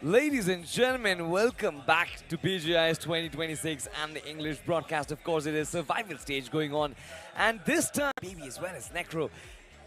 Ladies and gentlemen, welcome back to BGIS 2026 and the English broadcast. Of course, it is survival stage going on. And this time, baby, as well as Necro.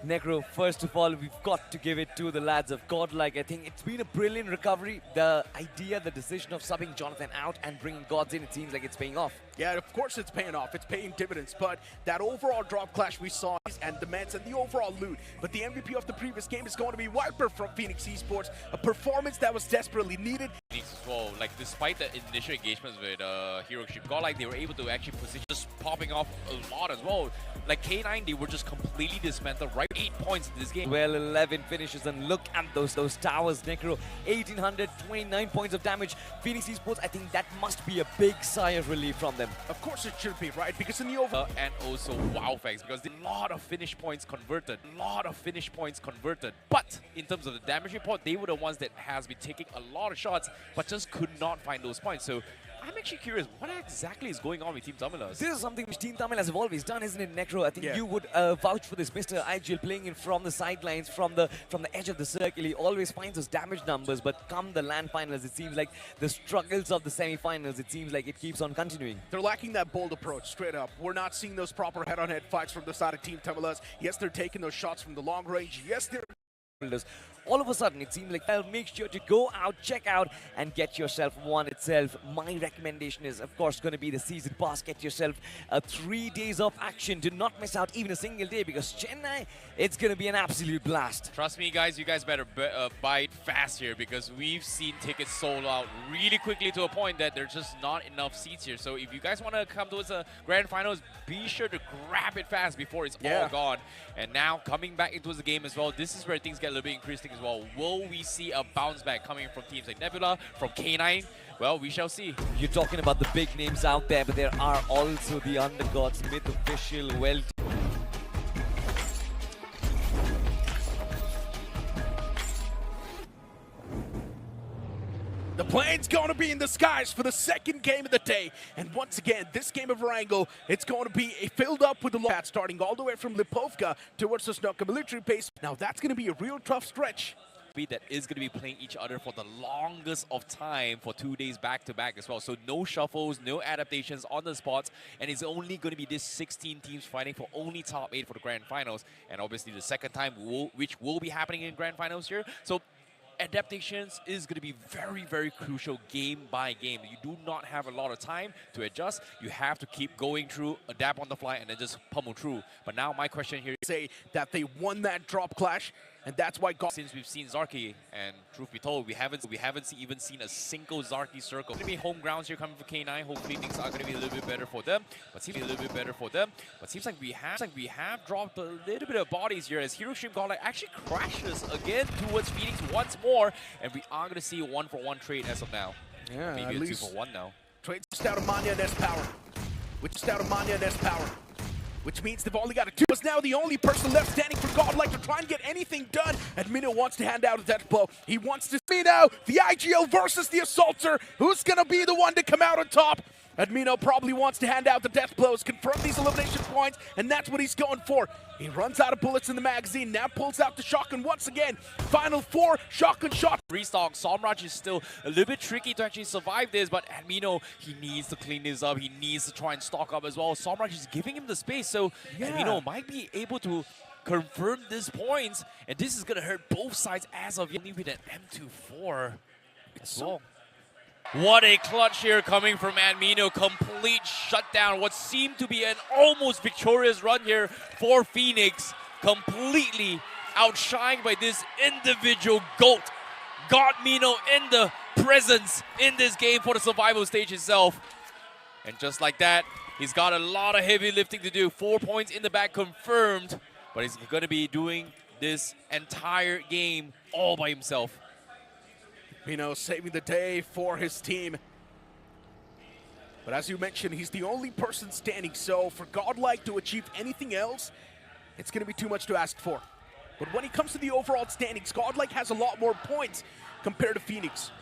Necro, first of all, we've got to give it to the lads of Godlike. I think it's been a brilliant recovery. The idea, the decision of subbing Jonathan out and bringing Gods in, it seems like it's paying off. Yeah, of course it's paying off. It's paying dividends. But that overall drop clash we saw and demands and the overall loot. But the MVP of the previous game is going to be Wiper from Phoenix Esports. A performance that was desperately needed. As well, like despite the initial engagements with Hiroshima, Godlike, they were able to actually position, just popping off a lot as well. Like K9, they were just completely dismantled, right? 8 points in this game. Well, 11 finishes, and look at those towers, Necro. 1,829 points of damage. Phoenix Esports, I think that must be a big sigh of relief from them. Of course it should be, right? Because in the over... and also wow facts, because a lot of finish points converted. But in terms of the damage report, they were the ones that has been taking a lot of shots, but just could not find those points. So I'm actually curious, what exactly is going on with Team Tamilas? This is something which Team Tamilas have always done, isn't it, Necro? I think you would vouch for this. Mr. IGL playing in from the sidelines, from the edge of the circle. He always finds those damage numbers, but come the LAN finals, it seems like the struggles of the semi-finals, it seems like it keeps on continuing. They're lacking that bold approach, straight up. We're not seeing those proper head-on-head fights from the side of Team Tamilas. Yes, they're taking those shots from the long range. Yes, they're... All of a sudden, it seems like, well, make sure to go out, check out, and get yourself one itself. My recommendation is, of course, going to be the season pass. Get yourself 3 days of action. Do not miss out even a single day, because Chennai, it's going to be an absolute blast. Trust me, guys, you guys better buy it fast here, because we've seen tickets sold out really quickly to a point that there's just not enough seats here. So if you guys want to come towards the grand finals, be sure to grab it fast before it's all gone. And now, coming back into the game as well, this is where things get a little bit interesting as well. Will we see a bounce back coming from teams like Nebula, from K9? Well, we shall see. You're talking about the big names out there, but there are also the undergods, myth official, well. The plan's going to be in the skies for the second game of the day. And once again, this game of Wrangle, it's going to be filled up with the lot, starting all the way from Lipovka towards the Snoka military base. Now, that's going to be a real tough stretch. That is going to be playing each other for the longest of time for 2 days back-to-back as well. So no shuffles, no adaptations on the spots, and it's only going to be this 16 teams fighting for only top 8 for the grand finals. And obviously the second time, which will be happening in grand finals here. So adaptations is going to be very, very crucial game by game. You do not have a lot of time to adjust. You have to keep going through, adapt on the fly, and then just pummel through. But now my question here is, say that they won that drop clash, and that's why since we've seen Zarki, and truth be told, we haven't even seen a single Zarki circle. It's going to be home grounds here coming for K9. Hopefully things are going to be a little bit better for them. But seems like we have dropped a little bit of bodies here as Hiroshima Godlike actually crashes again towards Phoenix once more, and we are going to see a 1-for-1 trade as of now. Yeah, maybe a 2-for-1 now. Trade just out of Manya and S-Power. Which means they've only got a 2. Is now the only person left standing for Godlike to try and get anything done. Admino wants to hand out a death blow. He wants to see now the IGL versus the Assaulter. Who's going to be the one to come out on top? Admino probably wants to hand out the death blows, confirm these elimination points, and that's what he's going for. He runs out of bullets in the magazine, now pulls out the shotgun once again. Final 4, shotgun shot. Restock, Somraj is still a little bit tricky to actually survive this, but Admino, he needs to clean this up. He needs to try and stock up as well. Somraj is giving him the space, so Admino might be able to confirm this points, and this is going to hurt both sides as of yet with an M24 as well. What a clutch here coming from Admino. Complete shutdown. What seemed to be an almost victorious run here for Phoenix. Completely outshined by this individual GOAT. Godmino in the presence in this game for the survival stage itself. And just like that, he's got a lot of heavy lifting to do. 4 points in the back confirmed. But he's going to be doing this entire game all by himself. Saving the day for his team. But as you mentioned, he's the only person standing, so for Godlike to achieve anything else, it's going to be too much to ask for. But when it comes to the overall standings, Godlike has a lot more points compared to Phoenix.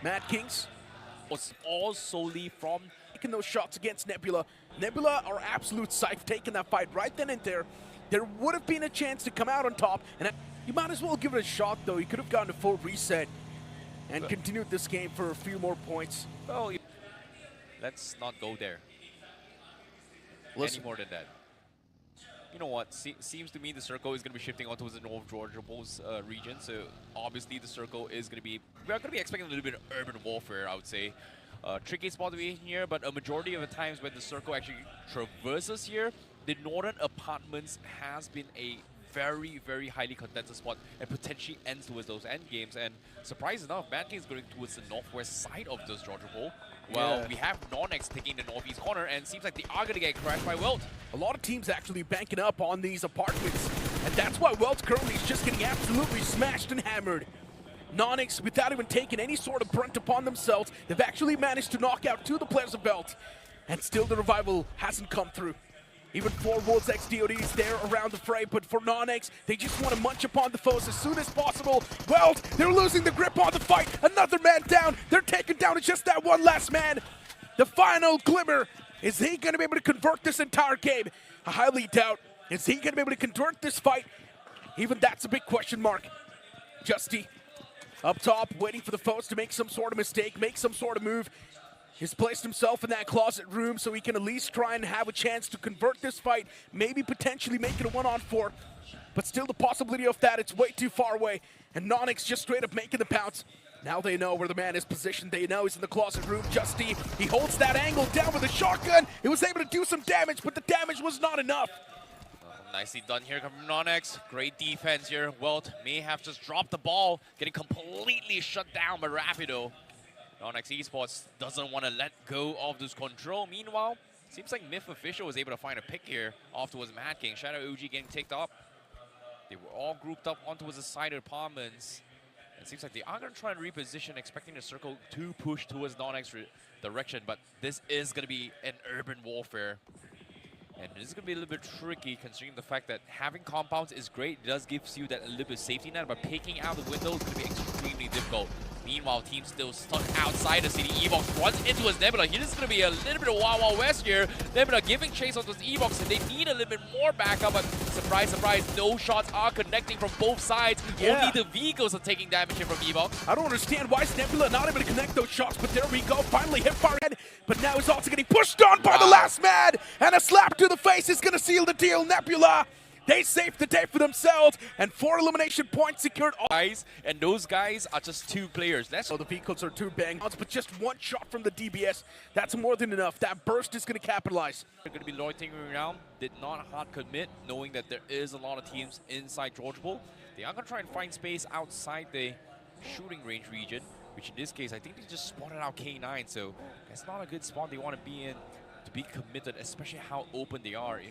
Mad Kings was all solely from taking those shots against Nebula. Nebula are absolute psych, taking that fight right then and there. There would have been a chance to come out on top, and you might as well give it a shot, though. You could have gotten a full reset. and continued this game for a few more points. Well, let's not go there. Any more than that. You know what? Seems to me the circle is going to be shifting onto the North Georgia Bulls region. So obviously the circle is going to be. We are going to be expecting a little bit of urban warfare, I would say. Tricky spot to be here, but a majority of the times when the circle actually traverses here, the northern apartments has been a very, very highly contested spot and potentially ends towards those end games. And surprise enough, Man King is going towards the northwest side of this Georgia Bowl. Well, we have Non-X taking the northeast corner, and seems like they are going to get crashed by Welt. A lot of teams actually banking up on these apartments, and that's why Welt currently is just getting absolutely smashed and hammered. Non-X, without even taking any sort of brunt upon themselves, they've actually managed to knock out 2 of the players of Welt, and still the revival hasn't come through. Even 4 World's X DODs there around the fray, but for Non-X, they just want to munch upon the foes as soon as possible. Welt, they're losing the grip on the fight. Another man down. They're taken down to just that one last man. The final glimmer. Is he going to be able to convert this entire game? I highly doubt. Is he going to be able to convert this fight? Even that's a big question mark. Justy up top, waiting for the foes to make some sort of mistake, make some sort of move. He's placed himself in that closet room so he can at least try and have a chance to convert this fight, maybe potentially make it a 1-on-4. But still the possibility of that, it's way too far away. And Non-X just straight up making the pounce. Now they know where the man is positioned. They know he's in the closet room. Justy, he holds that angle down with a shotgun. He was able to do some damage, but the damage was not enough. Nicely done here from Non-X. Great defense here. Welt may have just dropped the ball, getting completely shut down by Rapido. Non-X Esports doesn't want to let go of this control. Meanwhile, seems like Myth Official was able to find a pick here off towards Mad King. Shadow OG getting ticked up. They were all grouped up onto the side apartments. It seems like they are going to try and reposition, expecting the circle to push towards Non-X direction. But this is going to be an urban warfare. And this is going to be a little bit tricky considering the fact that having compounds is great. It does give you that a little bit of safety net, but picking out the window is going to be extremely difficult. Meanwhile, team still stuck outside the city. Evox runs into his Nebula. Here, this is going to be a little bit of Wild Wild West here. Nebula giving chase onto his Evox, and they need a little bit more backup, but surprise, surprise, no shots are connecting from both sides. Only the vehicles are taking damage here from Evox. I don't understand why is Nebula not able to connect those shots, but there we go. Finally hit far ahead, but now he's also getting pushed on by the last man, and a slap to the face is going to seal the deal. Nebula, they saved the day for themselves, and 4 elimination points secured. Guys, and those guys are just 2 players. So the vehicles are 2 bang odds, but just 1 shot from the DBS. That's more than enough. That burst is going to capitalize. They're going to be loitering around. Did not hard commit, knowing that there is a lot of teams inside Georgia Bowl. They are going to try and find space outside the shooting range region, which in this case, I think they just spotted out K9. So that's not a good spot they want to be in to be committed, especially how open they are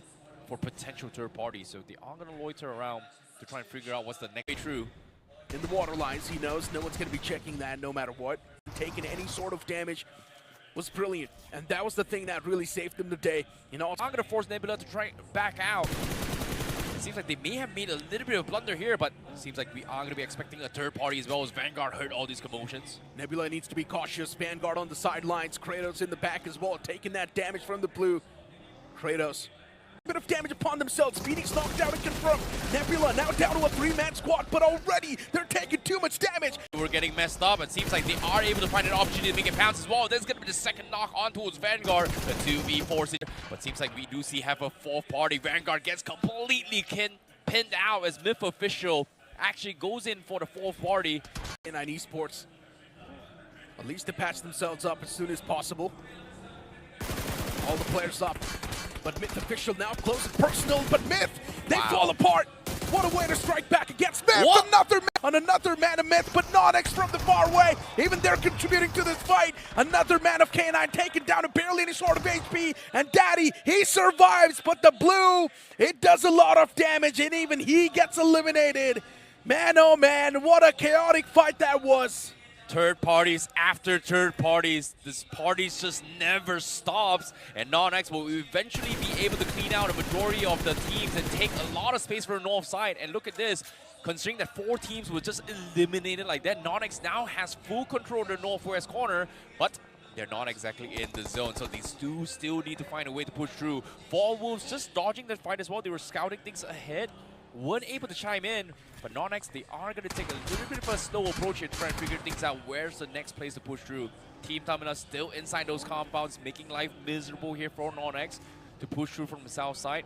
for potential third parties. So they are going to loiter around to try and figure out what's the next way through. In the water lines, he knows no one's going to be checking that no matter what. Taking any sort of damage was brilliant, and that was the thing that really saved them today. You know, I'm going to force Nebula to try back out. It seems like they may have made a little bit of blunder here, but it seems like we are going to be expecting a third party as well as Vanguard heard all these commotions. Nebula needs to be cautious. Vanguard on the sidelines. Kratos in the back as well, taking that damage from the blue. Kratos. Bit of damage upon themselves. Phoenix knocked out and confirmed. Nebula now down to a 3-man squad, but already they're taking too much damage. We're getting messed up. It seems like they are able to find an opportunity to make it pounce as well. There's going to be the second knock on towards Vanguard. The 2v4. But seems like we do see have a 4th party. Vanguard gets completely pinned out as Myth Official actually goes in for the 4th party. K9 Esports, at least to patch themselves up as soon as possible. All the players up. But Myth Official now close and personal, but Myth, they fall apart. What a way to strike back against Myth. Another man of Myth, but Non-X from the far away. Even they're contributing to this fight. Another man of K9 taken down to barely any sort of HP. And Daddy, he survives, but the blue, it does a lot of damage, and even he gets eliminated. Man, oh man, what a chaotic fight that was. Third parties after third parties. This parties just never stops. And Non-X will eventually be able to clean out a majority of the teams and take a lot of space for the north side. And look at this. Considering that 4 teams were just eliminated like that, Non-X now has full control of the northwest corner, but they're not exactly in the zone, so they do still need to find a way to push through. 4 Wolves just dodging that fight as well. They were scouting things ahead. weren't able to chime in, but Nonex, they are going to take a little bit of a slow approach and try and figure things out. Where's the next place to push through? Team Tamina still inside those compounds, making life miserable here for Nonex to push through from the south side.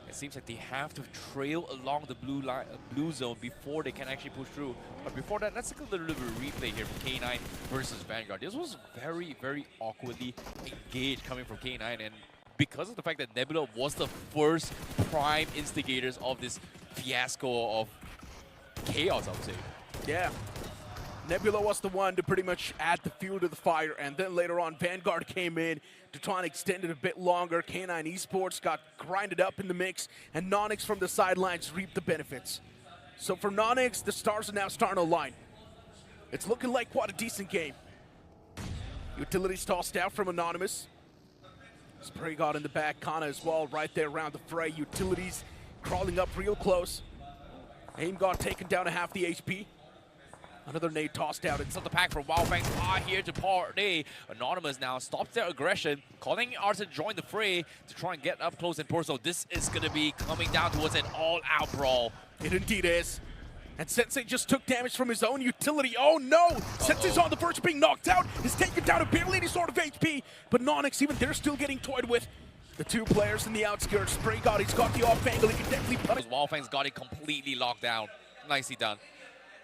It seems like they have to trail along the blue zone before they can actually push through. But before that, let's take a little bit of a replay here from K9 versus Vanguard. This was very, very awkwardly engaged coming from K9, and because of the fact that Nebula was the first prime instigators of this fiasco of chaos, I would say. Yeah. Nebula was the one to pretty much add the fuel to the fire, and then later on Vanguard came in to try and extend it a bit longer. K9 Esports got grinded up in the mix, and Nonyx from the sidelines reaped the benefits. So for Nonyx, the stars are now starting to align. It's looking like quite a decent game. Utilities tossed out from Anonymous. Spray God in the back, Kana as well, right there around the fray. Utilities crawling up real close. Aim got taken down to half the HP. Another nade tossed out. It's not the pack from Wildfangs are here to party. Anonymous now stops their aggression, calling Arts to join the fray to try and get up close and personal. This is going to be coming down towards an all-out brawl. It indeed is. And Sensei just took damage from his own utility. Oh no! Sensei's on the verge of being knocked out. He's taken down to barely any sort of HP. But Nonyx, even they're still getting toyed with. The two players in the outskirts. Spray God, he's got the off angle. He can definitely punish. Wildfangs got it completely locked down. Nicely done.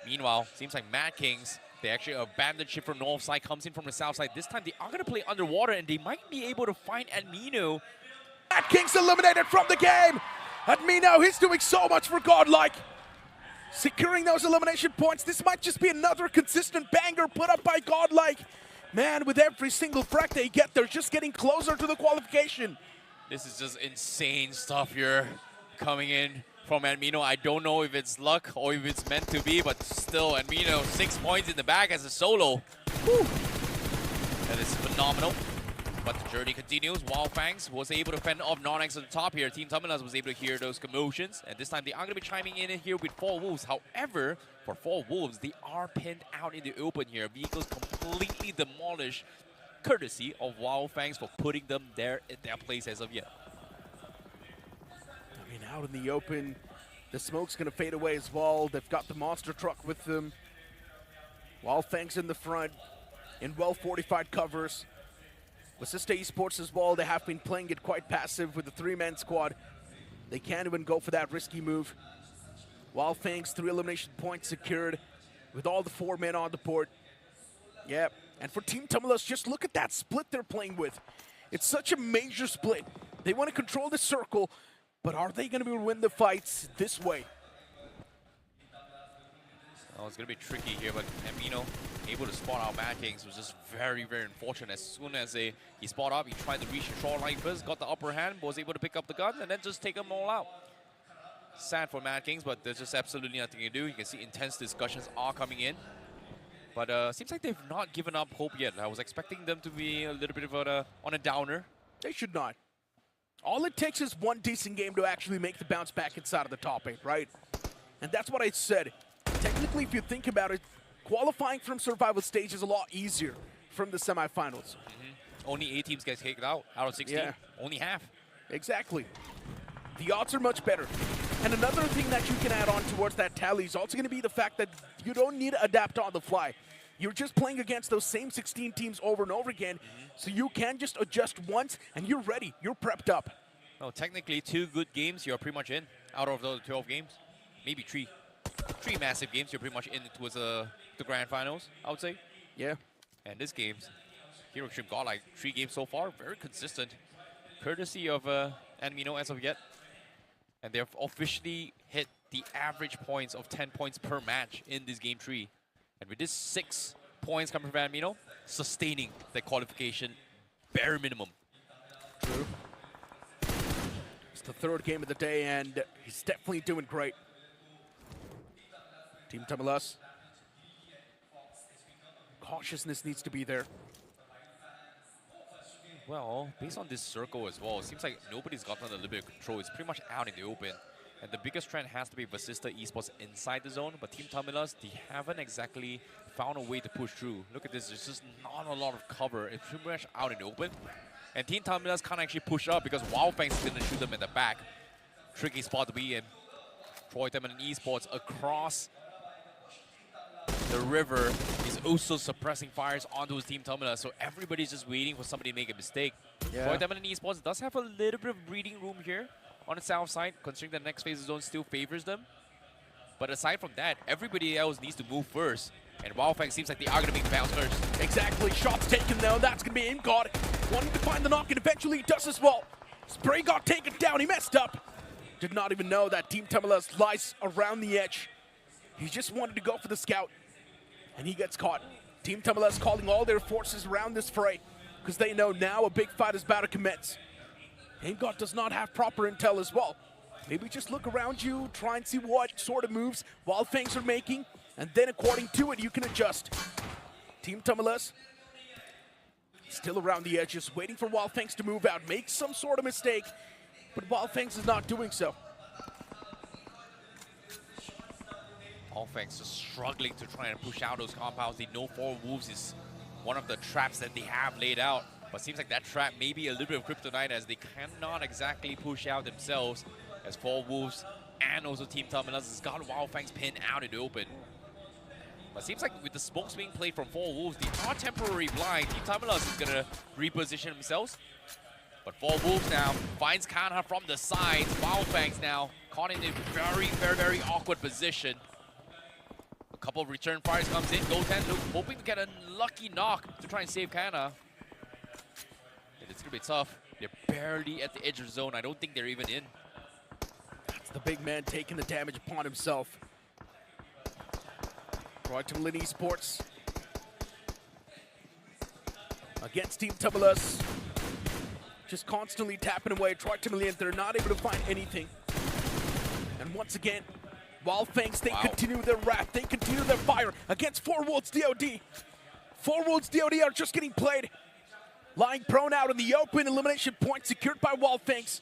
Meanwhile, seems like Mad Kings, they actually abandoned ship from north side, comes in from the south side. This time they are going to play underwater, and they might be able to find Admino. Mad Kings eliminated from the game. Admino, he's doing so much for Godlike. Securing those elimination points. This might just be another consistent banger put up by Godlike. Man, with every single frag they get, they're just getting closer to the qualification. This is just insane stuff here coming in from Admino. I don't know if it's luck or if it's meant to be, but still, Admino 6 points in the bag as a solo. Whew. That is phenomenal. But the journey continues. Wildfangs was able to fend off Nonyx at the top here. Team Tumilas was able to hear those commotions, and this time they are going to be chiming in here with 4 Wolves. However, for 4 Wolves, they are pinned out in the open here. Vehicles completely demolished, courtesy of Wildfangs for putting them there in their place as of yet. I mean, out in the open, the smoke's going to fade away as well. They've got the monster truck with them. Wildfangs in the front, in well-fortified covers. Basista Esports as well, they have been playing it quite passive with the 3-man squad. They can't even go for that risky move. Wildfangs, 3 elimination points secured with all the 4 men on the board. Yeah, and for Team Tumilas, just look at that split they're playing with. It's such a major split. They want to control the circle, but are they going to win the fights this way? Oh, it's going to be tricky here, but Amino able to spot out Mad Kings was just very, very unfortunate. As soon as he spot up, he tried to reach the shoreline first, got the upper hand, was able to pick up the gun, and then just take them all out. Sad for Mad Kings, but there's just absolutely nothing to do. You can see intense discussions are coming in. But seems like they've not given up hope yet. I was expecting them to be a little bit of on a downer. They should not. All it takes is one decent game to actually make the bounce back inside of the top 8, right? And that's what I said. Technically, if you think about it, qualifying from survival stage is a lot easier from the semifinals. Only 8 teams get kicked out of 16. Yeah. Only half. Exactly. The odds are much better. And another thing that you can add on towards that tally is also going to be the fact that you don't need to adapt on the fly. You're just playing against those same 16 teams over and over again, so you can just adjust once, and you're ready. You're prepped up. No, technically 2 good games, you're pretty much in out of those 12 games. Maybe 3. 3 massive games, you're pretty much in towards the grand finals, I would say. Yeah. And this game's Hero Extreme got like 3 games so far, very consistent. Courtesy of Amino as of yet. And they've officially hit the average points of 10 points per match in this game 3. And with this 6 points coming from Amino, sustaining the qualification bare minimum. True. It's the 3rd game of the day, and he's definitely doing great. Team Tumilas. Cautiousness needs to be there. Well, based on this circle as well, it seems like nobody's gotten a little bit of control. It's pretty much out in the open. And the biggest trend has to be Basista Esports inside the zone. But Team Tumilas, they haven't exactly found a way to push through. Look at this, there's just not a lot of cover. It's pretty much out in the open. And Team Tumilas can't actually push up because Wildfangs is going to shoot them in the back. Tricky spot to be in. Troy Tamilin Esports across the river is also suppressing fires onto his Team Tamila, so everybody's just waiting for somebody to make a mistake. Troy Tamilin Esports does have a little bit of breathing room here on the south side, considering the next phase zone still favors them. But aside from that, everybody else needs to move first. And Wildfang seems like they are going to make the bounce first. Exactly. Shots taken though. That's going to be InGod wanting to find the knock, and eventually he does as well. Spray got taken down. He messed up. Did not even know that Team Tamila lies around the edge. He just wanted to go for the scout, and he gets caught. Team Tamila is calling all their forces around this fray because they know now a big fight is about to commence. InGod does not have proper intel as well. Maybe just look around you, try and see what sort of moves Wildfangs are making, and then according to it, you can adjust. Team Tamilus still around the edges, waiting for Wildfangs to move out, make some sort of mistake, but Wildfangs is not doing so. Wildfangs just struggling to try and push out those compounds. They know 4 Wolves is one of the traps that they have laid out, but seems like that trap may be a little bit of kryptonite as they cannot exactly push out themselves, as 4 Wolves and also Team Tamilus has got Wildfangs pinned out in the open. But seems like with the smokes being played from 4 Wolves, they are temporarily blind. Team Tamilus is going to reposition themselves. But 4 Wolves now finds Kana from the sides. Wildfangs now caught in a very awkward position. A couple of return fires comes in. Goten hoping to get a lucky knock to try and save Kana. It's going to be tough. They're barely at the edge of the zone. I don't think they're even in. That's the big man taking the damage upon himself. Troy Tamilin Esports against Team Tamilus. Just constantly tapping away. Troy Tamilin, they're not able to find anything. And once again, Wildfangs, they continue their wrath. They continue their fire against 4 Wolves DOD. 4 Wolves DOD are just getting played. Lying prone out in the open, elimination point secured by Wildfangs.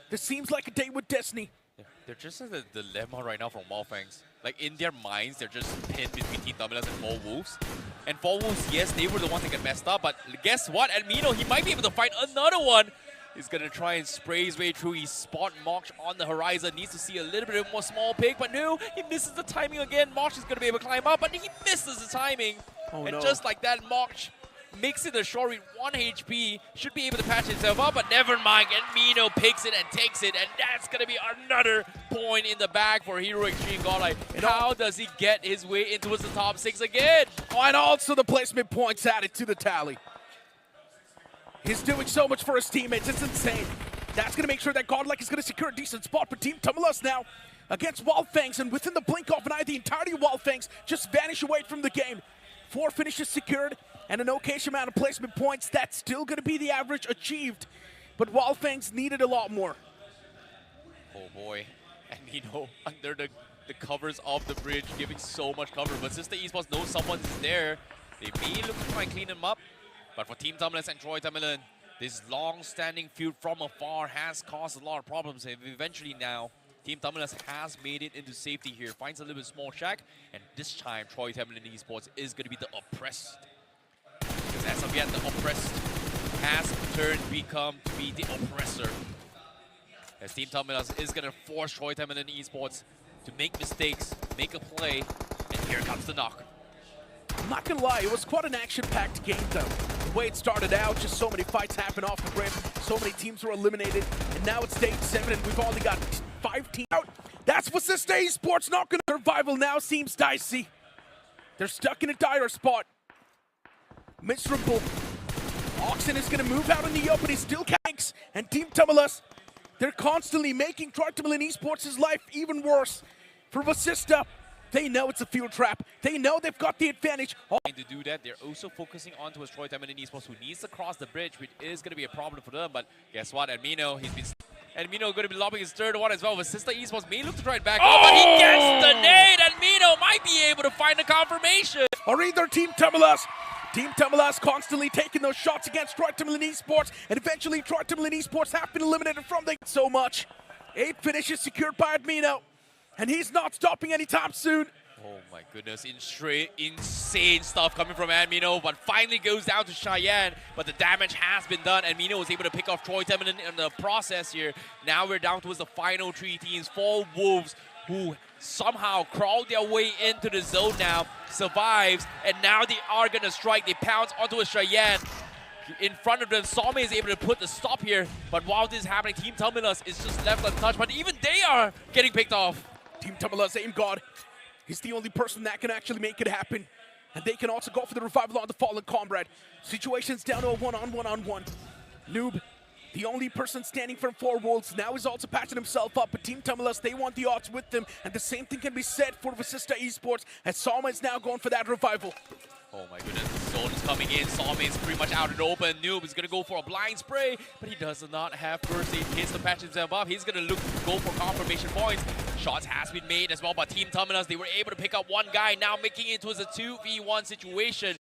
This seems like a day with destiny. They're just in a dilemma right now from Wildfangs. Like, in their minds, they're just pinned between Team Tamilus and 4 Wolves. And 4 Wolves, yes, they were the ones that got messed up, but guess what? Admino, he might be able to find another one. He's going to try and spray his way through. He's spot Moch on the horizon. Needs to see a little bit more small pick, but no, he misses the timing again. Moch is going to be able to climb up, but he misses the timing. And just like that, Moch makes it a short read, 1 HP, should be able to patch himself up, but never mind. Admino picks it and takes it, and that's going to be another point in the bag for Hero Extreme Godlike. How does he get his way into the top 6 again? Oh, and also the placement points added to the tally. He's doing so much for his teammates, it's insane. That's going to make sure that Godlike is going to secure a decent spot for Team Tamilus now against Wildfangs, and within the blink of an eye, the entirety of Wildfangs just vanish away from the game. 4 finishes secured, and an okay amount of placement points. That's still going to be the average achieved, but Wildfangs needed a lot more. Oh boy, Admino under the covers of the bridge, giving so much cover, but since the Esports knows someone's there, they may look to try and clean him up. But for Team Tamilus and Troy Tamilin, this long-standing feud from afar has caused a lot of problems, and eventually now, Team Tamilus has made it into safety here, finds a little bit small shack, and this time Troy Tamilin Esports is going to be the oppressed. Because as of yet, the oppressed has become to be the oppressor. As Team Tamilus is going to force Troy Tamilin Esports to make mistakes, make a play, and here comes the knock. I'm not gonna lie, it was quite an action-packed game though. The way it started out, just so many fights happen off the grid, so many teams were eliminated, and now it's stage 7 and we've only got 5 teams out. That's what this day Esports not gonna. Survival now seems dicey. They're stuck in a dire spot. Miserable. Oxen is gonna move out in the open, he still canks, and Team Tamilus, they're constantly making Troy Tamilin Esports' life even worse. For Vasista, they know it's a field trap. They know they've got the advantage. To do that, they're also focusing on towards Troy Tamilin Esports, who needs to cross the bridge, which is going to be a problem for them. But guess what? Admino going to be lobbing his third one as well. Vasista Esports may look to try it back. Oh, but he gets the nade. Admino might be able to find the confirmation. Or either Team Tamilus. Team Tamilus constantly taking those shots against Troy Tamilin Esports, and eventually Troy Tamilin Esports have been eliminated from the so much. 8 finishes secured by Admino, and he's not stopping anytime soon. Oh my goodness, insane stuff coming from Admino, but finally goes down to Cheyenne, but the damage has been done. Admino was able to pick off Troy Temin in the process here. Now we're down towards the final 3 teams, 4 Wolves, who somehow crawled their way into the zone now, survives, and now they are gonna strike. They pounce onto a Cheyenne. In front of them, Somme is able to put the stop here, but while this is happening, Team Tumulus is just left untouched, but even they are getting picked off. Team Tumulus aim god. He's the only person that can actually make it happen. And they can also go for the revival on the fallen comrade. Situation's down to a one-on-one. Noob, the only person standing from 4 Wolves, now is also patching himself up. But Team Tumulus, they want the odds with them. And the same thing can be said for Vasista Esports, as Salma is now going for that revival. Oh my goodness, the zone is coming in. Salma is pretty much out in the open. Noob is going to go for a blind spray, but he does not have first aid kits to patch himself up. He's going to go for confirmation points. Shots has been made as well by Team Tumulus. They were able to pick up one guy, now making it towards a 2v1 situation.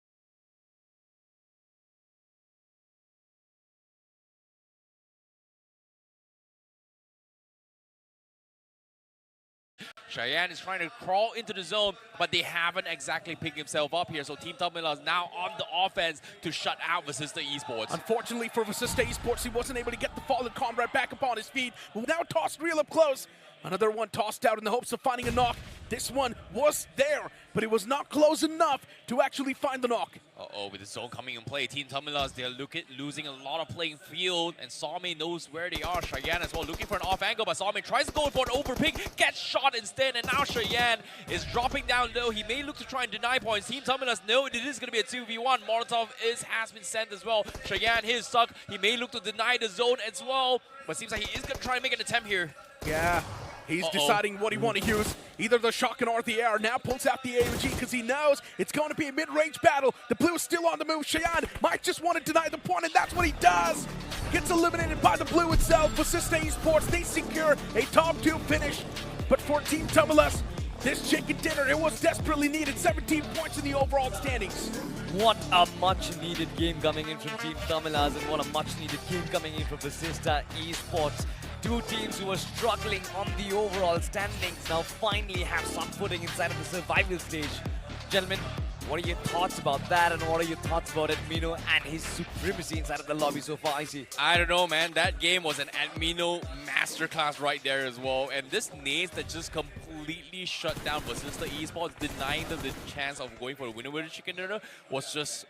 Cheyenne is trying to crawl into the zone, but they haven't exactly picked himself up here. So Team Tumulus is now on the offense to shut out Vasista Esports. Unfortunately for Vasista Esports, he wasn't able to get the fallen comrade back upon his feet. Now tossed real up close. Another one tossed out in the hopes of finding a knock. This one was there, but it was not close enough to actually find the knock. Uh-oh, with the zone coming in play, Team Tumulus, they're losing a lot of playing field, and Salme knows where they are. Cheyenne as well, looking for an off angle, but Salme tries to go for an overpick, gets shot instead, and now Cheyenne is dropping down low. He may look to try and deny points. Team Tumulus, no, it is going to be a 2v1. Molotov has been sent as well. Cheyenne, he is stuck. He may look to deny the zone as well, but seems like he is going to try and make an attempt here. Yeah. He's deciding what he want to use. Either the shotgun or the air. Now pulls out the AOG because he knows it's going to be a mid-range battle. The blue is still on the move. Cheyenne might just want to deny the point, and that's what he does. Gets eliminated by the blue itself. Vasista Esports, they secure a top 2 finish. But for Team Tumulus, this chicken dinner, it was desperately needed. 17 points in the overall standings. What a much-needed game coming in from Team Tumulus, and what a much-needed game coming in from Vasista Esports. 2 teams who were struggling on the overall standings now finally have some footing inside of the survival stage. Gentlemen, what are your thoughts about that, and what are your thoughts about Admino and his supremacy inside of the lobby so far, I see? I don't know, man. That game was an Admino masterclass right there as well. And this nades that just completely shut down Vasista Esports, denying them the chance of going for a winner with a chicken dinner, was just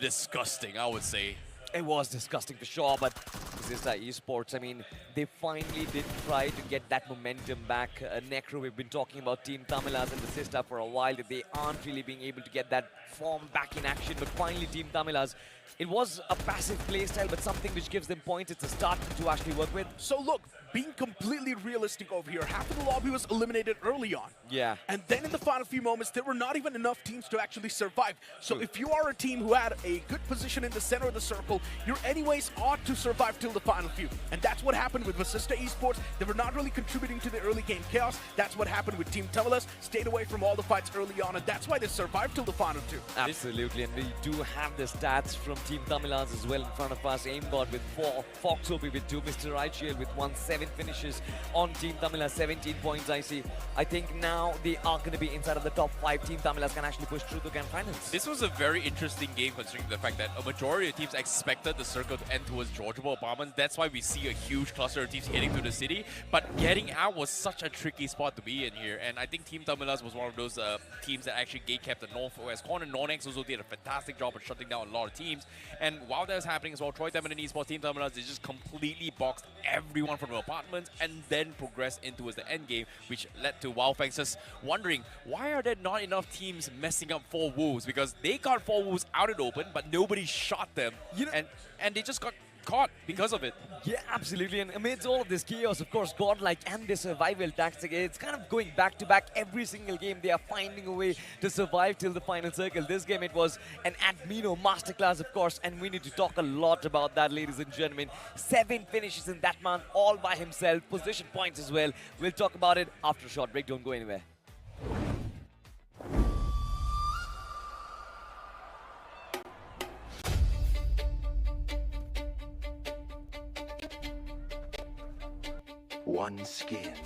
disgusting, I would say. It was disgusting for sure, but Vasista Esports, I mean, they finally did try to get that momentum back. Necro, we've been talking about Team Tumulus and Vasista for a while, that they aren't really being able to get that form back in action, but finally Team Tumulus, it was a passive playstyle, but something which gives them points. It's a start to actually work with. So look, being completely realistic over here, half of the lobby was eliminated early on. Yeah. And then in the final few moments, there were not even enough teams to actually survive. So if you are a team who had a good position in the center of the circle, you're anyways ought to survive till the final few. And that's what happened with Vasista Esports. They were not really contributing to the early game chaos. That's what happened with Team Tumulus. Stayed away from all the fights early on, and that's why they survived till the final 2. Absolutely, and we do have the stats from Team Tumulus as well in front of us. Aimbot with 4, Fox Opie with 2, Mr. Rightshield with 1, 7 finishes on Team Tumulus, 17 points, I see. I think now they are going to be inside of the top 5. Team Tumulus can actually push through the grand finals. This was a very interesting game, considering the fact that a majority of teams expected the circle to end towards Georgian Bombers. That's why we see a huge cluster of teams heading through the city. But getting out was such a tricky spot to be in here. And I think Team Tumulus was one of those teams that actually gatekept the Northwest corner. Nornex also did a fantastic job of shutting down a lot of teams. And while that was happening as well, Troy Temin and Esports, Team Tumulus, they just completely boxed everyone from the apartments and then progressed into the end game, which led to Wildfang just wondering, why are there not enough teams messing up 4 Wolves? Because they got 4 Wolves out in the open, but nobody shot them. You know, and they just got caught because of it. Yeah, absolutely. And amidst all of this chaos, of course, Godlike and their survival tactic, it's kind of going back to back every single game. They are finding a way to survive till the final circle. This game, it was an Admino masterclass, of course, and we need to talk a lot about that, ladies and gentlemen. 7 finishes in that man, all by himself, position points as well. We'll talk about it after a short break. Don't go anywhere. One skin,